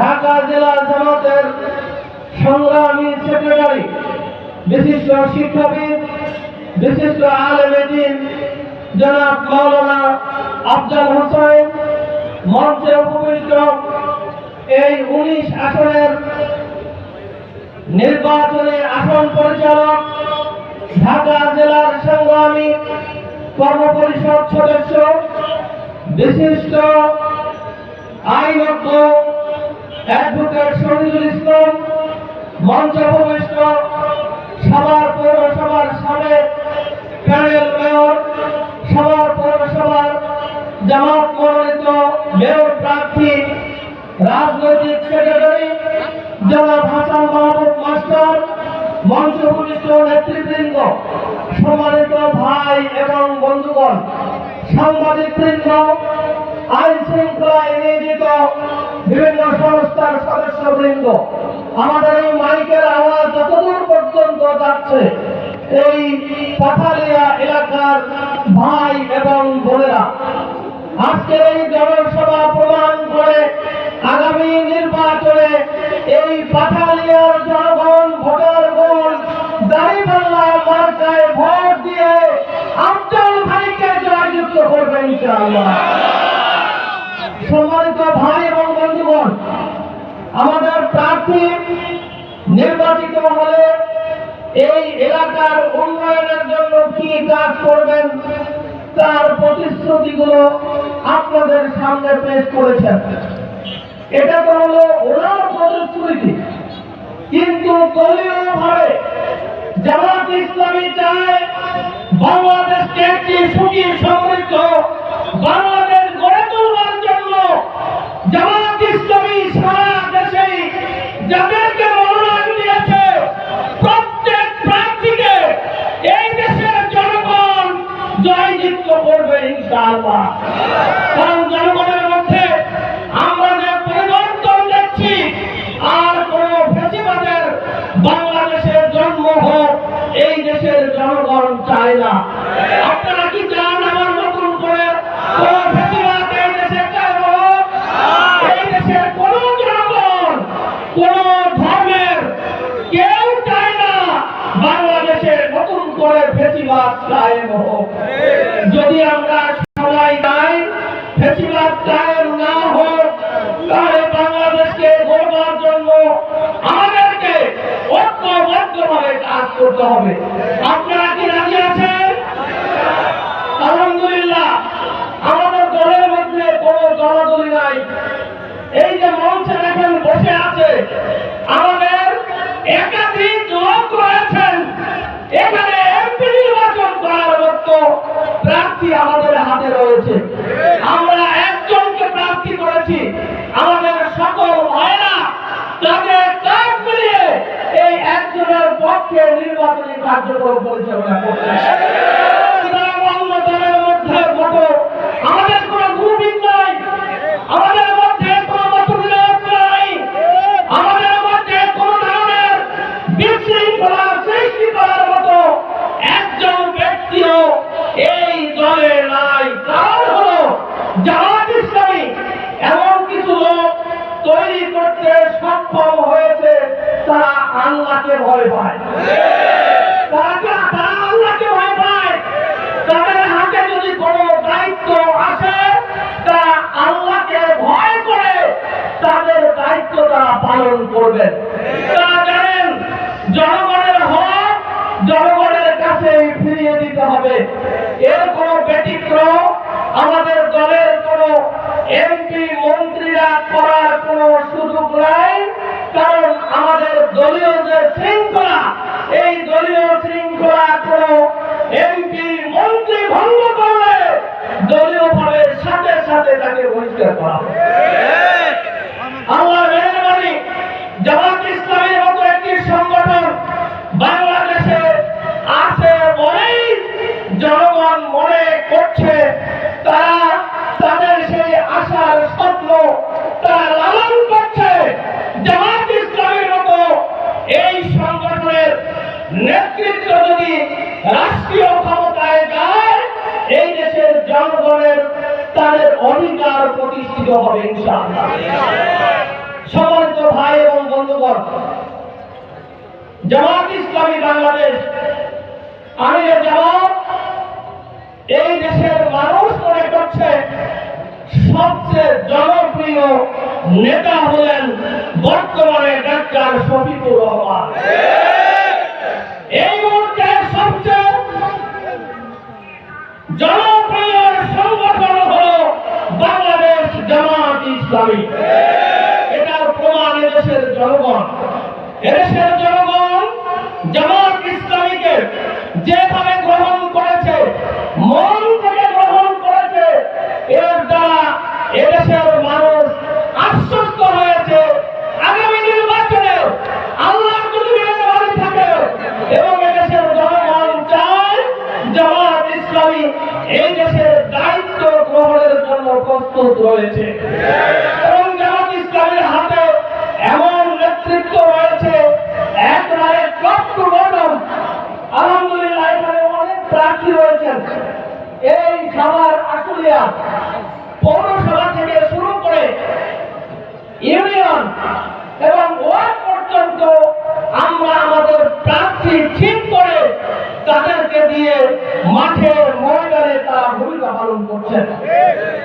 ঢাকা জেলা জামাতের সংগ্রামী সেক্রেটারি, বিশিষ্ট শিক্ষাবিদ, বিশিষ্ট আলেমে দ্বীন জনাব মাওলানা আফজাল হোসেন, মঞ্চে উপবিষ্ট এই 19 আসনের নির্বাচনী আসন পরিচালক, ঢাকা জেলার সংগ্রামী কর্মপরিষদ সদস্য, বিশিষ্ট আইনজ্ঞ অ্যাডভোকেট শহীদুল ইসলাম, মঞ্চে উপবিষ্ট সাভার পৌরসভার সাবেক প্যানেল মেয়র, সাভার পৌরসভার জামাত মনোনীত মেয়র প্রার্থী, রাজনৈতিক সেক্রেটারি জনাব হাসান মাহমুদ মাস্টার, মঞ্চে উপবিষ্ট নেতৃবৃন্দ, সম্মানিত ভাই এবং বন্ধুগণ, সাংবাদিকবৃন্দ, আইন শৃঙ্খলায় নিয়োজিত বিভিন্ন সংস্থার সদস্যবৃন্দ, আমাদের এই মাইকের আওয়াজ যতদূর পর্যন্ত যাচ্ছে এই পাথালিয়া এলাকার ভাই এবং বোনেরা, আজকের এই জনসভা প্রমাণ করে আগামী নির্বাচনে এই পাথালিয়ার জনগণ ভোটারগণ দাঁড়িপাল্লা মার্কায় ভোট দিয়ে আফজাল ভাইকে জয়যুক্ত করবে ইনশাআল্লাহ। সম্মানিত ভাই এবং বন্ধুগণ, আমাদের প্রার্থী নির্বাচিত হলে এই এলাকার উন্নয়নের জন্য কি কাজ করবেন তার প্রতিশ্রুতিগুলো আপনাদের সামনে পেশ করেছেন। এটা তো হলো ওনার প্রতিশ্রুতি, কিন্তু দলীয়ভাবে জামাত ইসলামী চায় বাংলাদেশকে একটি সুখী সমৃদ্ধ বাংলাদেশ গড়ে তোলার জন্য জামাত ইসলামী সারা দেশে যাদেরকে মনোনয়ন দিয়েছে প্রত্যেক প্রার্থীকে এই দেশের জনগণ জয়যুক্ত করবে ইনশাআল্লাহ। কারণ জনগণের মধ্যে আমরা যে পরিবর্তন দেখছি, আর কোন ফ্যাসিবাদের বাংলাদেশের জন্ম হোক এই দেশের জনগণ চায় না। আপনারা কি চান আমার নতুন করে কোন ফ্যাসিবাদ এই দেশে কায়েম হোক? এই দেশের কোন জনগণ, কোন ধর্মের কেউ চায় না বাংলাদেশে নতুন করে ফ্যাসিবাদ কায়েম হোক। যদি আমরা সবাই চাই ফ্যাসিবাদ কায়েম না হোক, তাহলে বাংলাদেশকে গড়বার জন্য আমাদেরকে ঐক্যবদ্ধভাবে কাজ করতে হবে। আপনারা কি রাজি আছেন? আলহামদুলিল্লাহ, আমাদের দলের মধ্যে কোনো দলাদলি নাই। এই যে মঞ্চে দেখেন বসে আছে, আমাদের একাধিক লোক রয়েছেন। এখানে এমপি নির্বাচন করার মতো প্রার্থী আমাদের হাতে রয়েছে। আমরা একজনকে প্রার্থী করেছি। আমাদের সকল ভাইরা তাদের কাজ মিলিয়ে এই একজনের পক্ষে নির্বাচনী কার্যক্রম পরিচালনা করছে। অন্য দলের মধ্যে মতো আমাদের কোনো গ্রুপিং নাই, আমাদের মধ্যে কোনো মতবিরোধ নাই, আমাদের মধ্যে কোনো ধরনের বিশৃঙ্খলা সৃষ্টি করার মতো একজন ব্যক্তিও এই দলে নাই। কারণ হলো জামাত ইসলামী এমন কিছু লোক তৈরি করতে সক্ষম হয়েছে, তারা আল্লাহকে ভয় পায়। তারা আল্লাহকে ভয় পায়। তাদের হাতে যদি কোনো দায়িত্ব আসে, তারা আল্লাহকে ভয় করে তাদের দায়িত্ব তারা পালন করবেন। তারা জানেন জনগণের হক জনগণের কাছে ফিরিয়ে দিতে হবে। এর কোনো ব্যতিক্রম আমাদের দলের কোনো এমপি মন্ত্রীরা করার কোনো সুযোগ নাই। কারণ আমাদের দলীয় যে শৃঙ্খলা, এই দলীয় শৃঙ্খলা কোনো এমপি মন্ত্রী ভঙ্গ করলে দলীয়ভাবে সাথে সাথে তাকে বহিষ্কার করা হবে। আল্লাহর মেহেরবানি, জামাত ইসলামের মতো একটি সংগঠন বাংলাদেশে আছে বলেই জনগণ মনে করছে তারা তাদের সেই আশার স্বপ্ন তারা লালন করছে। জামাত ইসলামের মতো এই সংগঠনের নেতৃত্ব যদি রাষ্ট্রীয় ক্ষমতায় যায়, এই দেশের জনগণের তাদের অধিকার প্রতিষ্ঠিত হবে ইনশাআল্লাহ। সম্মানিত ভাই এবং বন্ধুগণ, জামাত ইসলামী বাংলাদেশ আমিরে জামাত এই দেশের মানুষ মনে করছে সবচেয়ে জনপ্রিয় নেতা হলেন বর্তমানে ডাক্তার শফিকুর রহমান। এই মুহূর্তে সবচেয়ে জনপ্রিয় সংগঠন হল বাংলাদেশ জামাত ইসলামী। এটার প্রমাণ এদেশের জনগণ। এদেশের জনগণ জামাত ইসলামীকে যেভাবে গ্রহণ করেছে, মন থেকে গ্রহণ করেছে, এর দ্বারা এদেশের মানুষ আশ্বস্ত হয়েছে আগামী নির্বাচনে আল্লাহর যদি মেহরবানি থাকে এবং এদেশের জনগণ চায় জামাত ইসলামী এই দেশের দায়িত্ব গ্রহণের জন্য প্রস্তুত রয়েছে এবং জামাত ইসলামীর হাতে এমন নেতৃত্ব রয়েছে একবারে টপ টু বটম। আলহামদুলিল্লাহ, এখানে অনেক প্রার্থী রয়েছেন। এই সবার আশুলিয়া পৌরসভা থেকে শুরু করে ইউনিয়ন এবং ওয়ার্ড পর্যন্ত আমরা আমাদের প্রার্থী ঠিক করে তাদেরকে দিয়ে মাঠে ময়দানে তারা ভূমিকা পালন করছেন।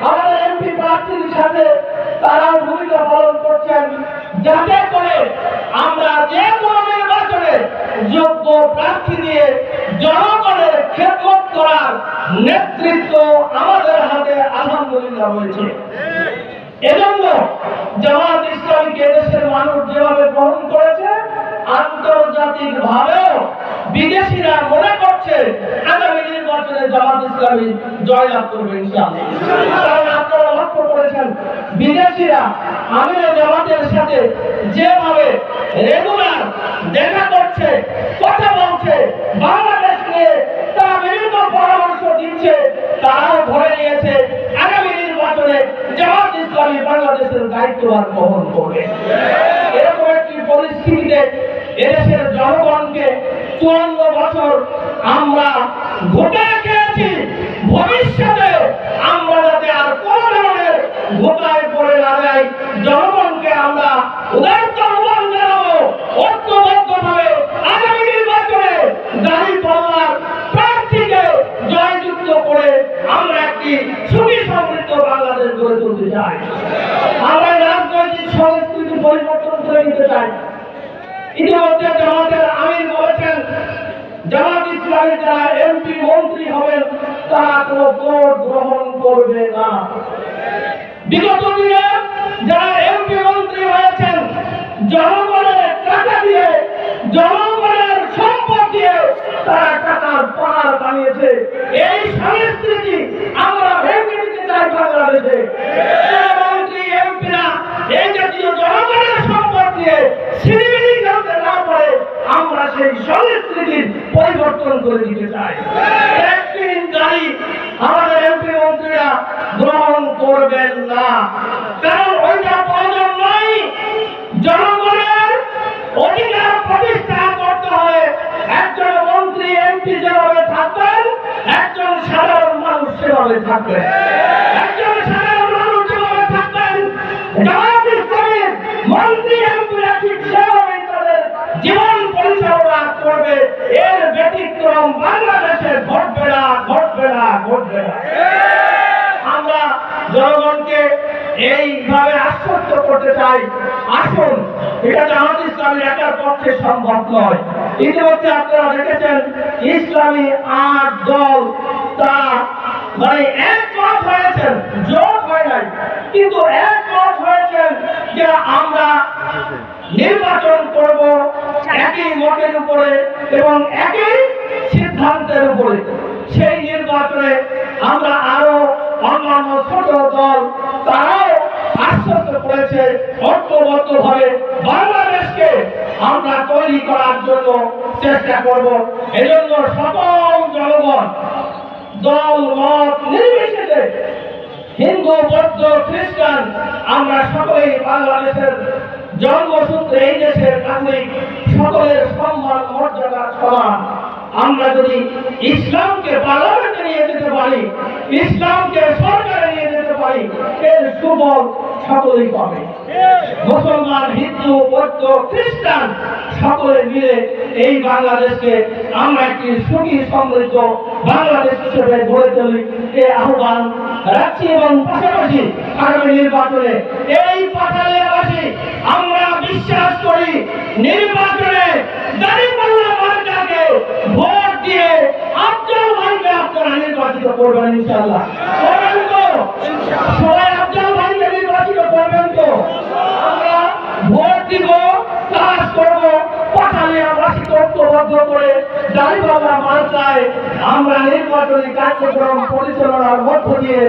আমাদের এমপি প্রার্থীর সাথে তারাও ভূমিকা পালন করছেন, যাতে করে আমরা যে কোনো নির্বাচনে যোগ্য প্রার্থী দিয়ে জনগণের খেদমত করার নেতৃত্ব আমাদের হাতে আলহামদুলিল্লাহ রয়েছে। এজন্য জামাত ইসলামীকে দেশের মানুষ যেভাবে গ্রহণ করেছে, আন্তর্জাতিক ভাবেও বিদেশিরা মনে করছে আগামী নির্বাচনে জামাত ইসলামী জয়লাভ করবে ইনশাআল্লাহ। কারণ আপনারা লক্ষ্য করেছেন বিদেশিরা আমিরে জামাতের সাথে যেভাবে রেগুলার দেখা করছে, কথা বলছে, বাংলাদেশ নিয়ে তারা বিভিন্ন পরামর্শ দিচ্ছে, তারাও ধরে নিয়েছে আগামী নির্বাচনে জামাত ইসলামী বাংলাদেশের দায়িত্বভার গ্রহণ করবে। এরকম একটি পরিস্থিতিতে এদেশের জনগণকে 54 বছর আমরা ঘোটা খেয়েছি। ভবিষ্যতে আমরা যাতে আর কোন ধরনের ঘোটায় পড়ে না যাই, জনগণকে আমরা উদারতা আহ্বান জানাবো ঐক্যবদ্ধভাবে আগামী নির্বাচনে দাঁড়িপাল্লার প্রার্থীকে জয়যুক্ত করে আমরা একটি সুখী সমৃদ্ধ বাংলাদেশ গড়ে তুলতে চাই। আমরা রাজনৈতিক সংস্কৃতি পরিবর্তন করে নিতে চাই। ইতিমধ্যে জামাতের আমির বলেছেন জামাত ইসলামী যারা এমপি মন্ত্রী হবেন তারা কোনো ভোট গ্রহণ করবে না। বিগত দিনে যারা এমপি মন্ত্রী হয়েছেন জনগণের টাকা দিয়ে, জনগণের সম্পদ দিয়ে তারা টাকার পাহাড় বানিয়েছে। এই সংস্কৃতি আমরা ভেঙে দিতে চাই বাংলাদেশে। মন্ত্রী এমপিরা এই জাতীয় জনগণের সম্পদ দিয়ে সিনেমিনি খেলতে না পারে, আমরা সেই সংস্কৃতির পরিবর্তন করে দিতে চাই। একদিন গাড়ি আমাদের এমপি মন্ত্রীরা গ্রহণ করবেন না, কারণ ওইটা প্রয়োজন নয়। জনগণের অধিকার প্রতিষ্ঠা করতে হলে একজন মন্ত্রী এমপি যেভাবে থাকবেন, একজন সাধারণ মানুষ সেভাবে থাকবেন। একজন সাধারণ মানুষ যেভাবে থাকবেন, জামাত ইসলামীর মন্ত্রী এমপিরা ঠিক সেভাবেই তাদের জীবন পরিচালনা করবে। এর ব্যতিক্রম বাংলাদেশে ঘটবে না, ঘটবে না, ঘটবে না। আমরা জনগণকে এইভাবে আশ্বস্ত করতে চাই, আসুন, এটা জামাত ইসলামী একার পক্ষে সম্ভব নয়। ইতিমধ্যে আপনারা দেখেছেন ইসলামী 8 দল তারা মানে একমত হয়েছেন, জোট হয় নাই, কিন্তু একমত হয়েছেন যে আমরা নির্বাচন করব একই মতের উপরে এবং একই সিদ্ধান্তের উপরে। সেই নির্বাচনে আমরা আরো অন্যান্য ছোট দল তারাও আশ্বস্ত করেছে ঐক্যবদ্ধভাবে বাংলাদেশকে আমরা তৈরি করার জন্য চেষ্টা করব। এজন্য সকল জনগণ দল মত নির্বিশেষে, হিন্দু, বৌদ্ধ, খ্রিস্টান, আমরা সকলেই বাংলাদেশের জন্মসূত্রে এই দেশের নাগরিক, সকলের সম্মান মর্যাদা সমান। আমরা যদি ইসলামকে পার্লামেন্টে নিয়ে যেতে পারি, ইসলামকে সরকারে নিয়ে যেতে পারি, পারি, এর সুফল সকলেই পাবে। মুসলমান, হিন্দু, বৌদ্ধ, খ্রিস্টান সকলে মিলে এই বাংলাদেশকে আমরা একটি সুখী সমৃদ্ধ বাংলাদেশ হিসেবে গড়ে তুলি এই আহ্বান রাখছি। এবং পাশাপাশি আগামী নির্বাচনে এই পাঠালিয়াবাসী আমরা বিশ্বাস করি নির্বাচনে দাঁড়িপাল্লা মার্কাকে ভোট দিয়ে আফজাল ভাইকে আপনারা নির্বাচিত করবেন ইনশাআল্লাহ। করবেন তো? সবাই আফজাল ভাইকে নির্বাচিত করবেন তো? আমরা ভোট দিব, কাজ করব, পাঠালিয়াবাসীকে ঐক্যবদ্ধ করে দাঁড়িপাল্লা মার্কায় আমরা নির্বাচনী কার্যক্রম পরিচালনার মধ্য দিয়ে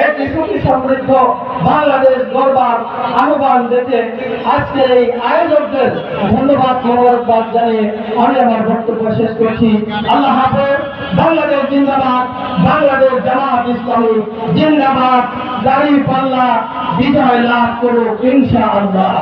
একটি সুখী সমৃদ্ধ বাংলাদেশ গড়বার আহ্বান দিতে আজকের এই আয়োজকদের ধন্যবাদ মোবারকবাদ জানিয়ে আমি আমার বক্তব্য শেষ করছি। আল্লাহ হাফেজ। বাংলাদেশ জিন্দাবাদ, বাংলাদেশ জামাত ইসলামী জিন্দাবাদ। দাঁড়িপাল্লা বিজয় লাভ করুক ইনশাআল্লাহ।